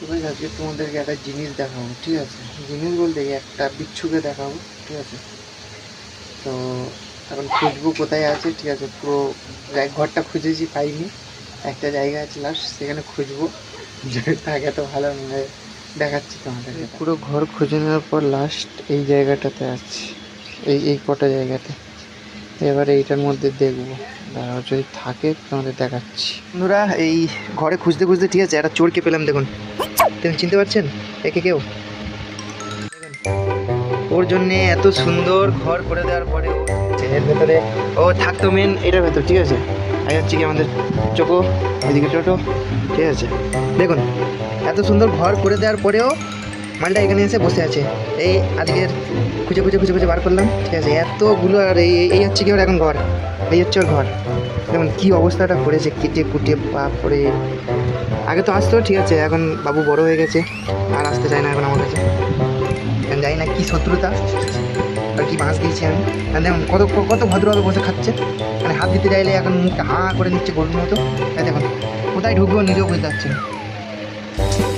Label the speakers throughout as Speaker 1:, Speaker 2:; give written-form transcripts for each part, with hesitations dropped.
Speaker 1: এবার আজকে তোমাদেরকে একটা জিনিস দেখাবো, ঠিক আছে? জিনিস বলতে একটা বিচ্ছুকে দেখাবো, ঠিক আছে? তো এখন খুঁজবো কোথায় আছে, ঠিক আছে? পুরো ঘরটা খুঁজেছি, পাইনি। একটা জায়গা আছে লাস্ট, সেখানে খুঁজবো, যদি থাকে তো ভালো, মানে দেখাচ্ছি তোমাদেরকে। পুরো ঘর খুঁজে নেওয়ার পর লাস্ট এই জায়গাটাতে আছে, এই কটা জায়গাতে। এবারে এইটার মধ্যে দেখবো, দাঁড়াও, যদি থাকে তোমাদের দেখাচ্ছি। বন্ধুরা, এই ঘরে খুঁজতে খুঁজতে, ঠিক আছে, একটা চোরকে পেলাম। দেখুন, দেখুন, চিনতে পারছেন একে কেউ? ওর জন্যে এত সুন্দর ঘর করে দেওয়ার পরেও এর ভেতরে ও থাকতো মেন এটার ভেতর, ঠিক আছে? আর হচ্ছে কি আমাদের চোখো, এদিকে টোটো, ঠিক আছে? দেখুন, এত সুন্দর ঘর করে দেওয়ার পরেও মালটা এখানে এসে বসে আছে। এই আজকের খুঁজে খুঁজে খুঁজে খুঁজে বার করলাম, ঠিক আছে? এতগুলো, আর এই হচ্ছে কি ওর এখন ঘর, এই হচ্ছে ওর ঘর। দেখুন কী অবস্থাটা করেছে, কেটে কুটে পা পড়ে। আগে তো আসতো, ঠিক আছে, এখন বাবু বড় হয়ে গেছে, আর আসতে চায় না এখন আমার কাছে। জানি না কী শত্রুতা আর কি বাঁশ দিয়েছি আমি। আর দেখুন কত কত ভদ্রভাবে বসে খাচ্ছে, মানে হাত দিতে চাইলে এখন মুখটা হাঁ করে নিচ্ছে গরুর মতো। দেখুন কোথায় ঢুকবো নিজেও বুঝতে পারছি না,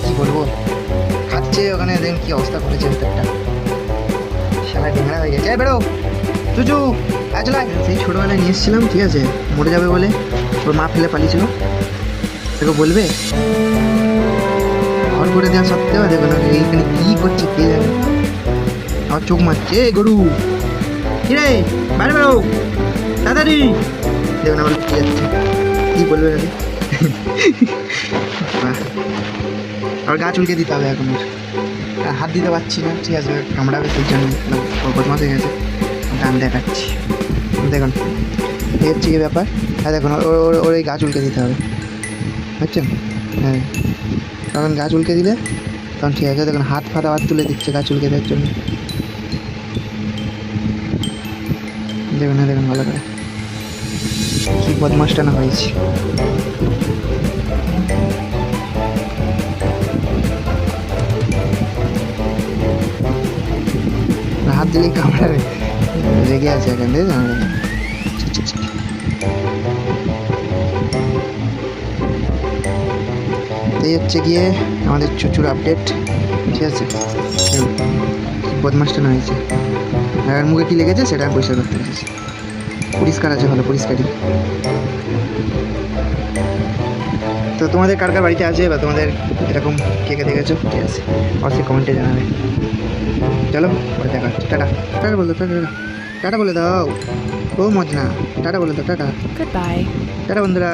Speaker 1: কী বলবো। খাচ্ছে ওখানে, দেখুন কী অবস্থা করেছে ভেতরটা, সারা ডেংরা হয়ে গেছে। বেরো চুচু, চলে সেই ছোটোবেলায় নিয়ে এসেছিলাম, ঠিক আছে, মরে যাবে বলে। ওর মা ফেলে পালিয়েছিল, তোকে বলবে ঘর করে দেওয়া সত্ত্বেও দেখুন এইখানে কী করছে কে জানে। আমার চোখ মারছে, গরু কি রে, বাইরে বেরো তাড়াতাড়ি। দেখুন আমার কি যাচ্ছে, কী বলবে নাকি। আর গা চুলকে দিতে হবে এখন, আর হাত দিতে পারছি না, ঠিক আছে, কামড়াবে, সেই জন্য বদমাস হয়ে গেছে। গান দেখাচ্ছি, দেখুন এই হচ্ছে কি ব্যাপার। হ্যাঁ দেখুন, ওর এই গা চুলকে দিতে হবে, বুঝছেন? হ্যাঁ, কারণ গা চুলকে দিলে তখন ঠিক আছে। দেখুন হাত ফাটা হাত তুলে দিচ্ছে গা চুলকে দেওয়ার জন্য। দেখুন, হ্যাঁ দেখুন ভালো করে কী বদমাসটা না হয়েছে। হাত দিলেই কামড়াবে, রেগে আছে এখান থেকে। এই হচ্ছে গিয়ে আমাদের চুচুর আপডেট, ঠিক আছে? বদমাসটা না হয়েছে, আর মুখে কী লেগেছে সেটা পরিষ্কার করতে পেরেছি। পরিষ্কার আছে, ভালো পরিষ্কারই। তো তোমাদের কার কার বাড়িতে আছে, বা তোমাদের এরকম কে কে দেখেছো, ঠিক আছে, অবশ্যই কমেন্টে জানাবে। চলো পরে দেখা হচ্ছে, টাটা। টাটা বলে দাও, টাটা টাটা বলে দাও। ও মজনা, টাটা বলে দাও, টাটা।
Speaker 2: Goodbye.
Speaker 1: টাটা বন্ধুরা।